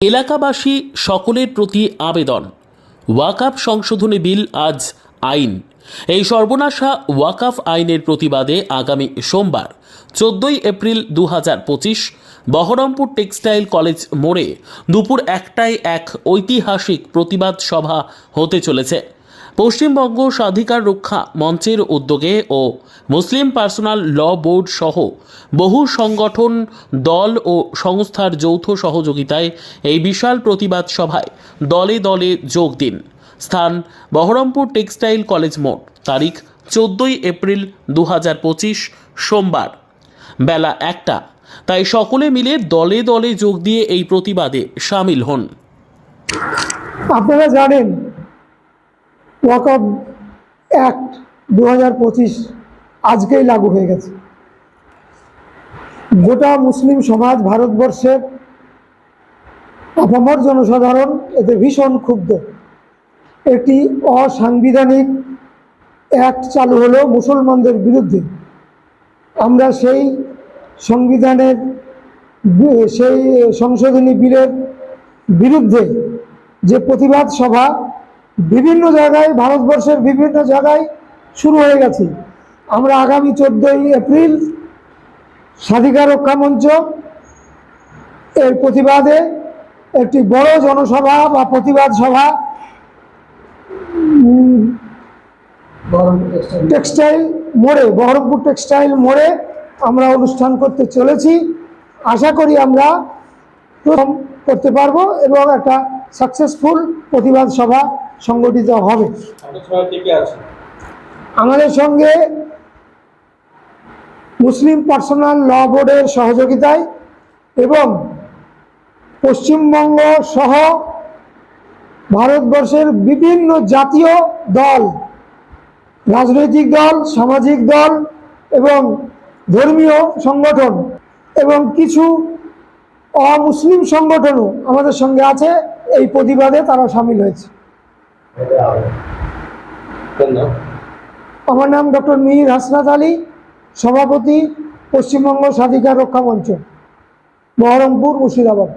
এলাকাবাসী সকলের প্রতি আবেদন, ওয়াকফ সংশোধনী বিল আজ আইন। এই সর্বনাশা ওয়াকফ আইনের প্রতিবাদে আগামী সোমবার 14 এপ্রিল 2025 বহরমপুর টেক্সটাইল কলেজ মোড়ে দুপুর 1টায় এক ঐতিহাসিক প্রতিবাদ সভা হতে চলেছে। পশ্চিমবঙ্গ স্বাধিকার রক্ষা মঞ্চের উদ্যোগে ও মুসলিম পার্সোনাল ল বোর্ড সহ বহু সংগঠন, দল ও সংস্থার যৌথ সহযোগিতায় এই বিশাল প্রতিবাদ সভায় দলে দলে যোগ দিন। স্থান বহরমপুর টেক্সটাইল কলেজ মোড়। তারিখ 14 এপ্রিল 2025 সোমবার, বেলা 1টা। তাই সকলে মিলে দলে দলে যোগ দিয়ে এই প্রতিবাদে সামিল হন। আপনারা জানেন ওয়াকফ অ্যাক্ট 2025 আজকেই লাগু হয়ে গেছে। গোটা মুসলিম সমাজ, ভারতবর্ষের আপামর জনসাধারণ এতে ভীষণ ক্ষুব্ধ। একটি অসাংবিধানিক অ্যাক্ট চালু হলো মুসলমানদের বিরুদ্ধে। আমরা সেই সংশোধনী বিলের বিরুদ্ধে যে প্রতিবাদ সভা বিভিন্ন জায়গায়, ভারতবর্ষের বিভিন্ন জায়গায় শুরু হয়ে গেছে। আমরা আগামী 14 এপ্রিল স্বাধিকার রক্ষা মঞ্চ এর প্রতিবাদে একটি বড় জনসভা বা প্রতিবাদ সভা টেক্সটাইল মোড়ে, বহরমপুর টেক্সটাইল মোড়ে আমরা অনুষ্ঠান করতে চলেছি। আশা করি আমরা প্রথম করতে পারবো এবং একটা সাকসেসফুল প্রতিবাদ সভা সংগঠিত হবে। আমাদের সঙ্গে মুসলিম পার্সোনাল ল বোর্ডের সহযোগিতায় এবং পশ্চিমবঙ্গ সহ ভারতবর্ষের বিভিন্ন জাতীয় দল, রাজনৈতিক দল, সামাজিক দল এবং ধর্মীয় সংগঠন এবং কিছু অমুসলিম সংগঠনও আমাদের সঙ্গে আছে। এই প্রতিবাদে তারা সামিল হয়েছে। আমার নাম ডক্টর মিহির হাসনাত আলী, সভাপতি পশ্চিমবঙ্গ স্বাধিকার রক্ষা মঞ্চ, বহরমপুর, মুর্শিদাবাদ।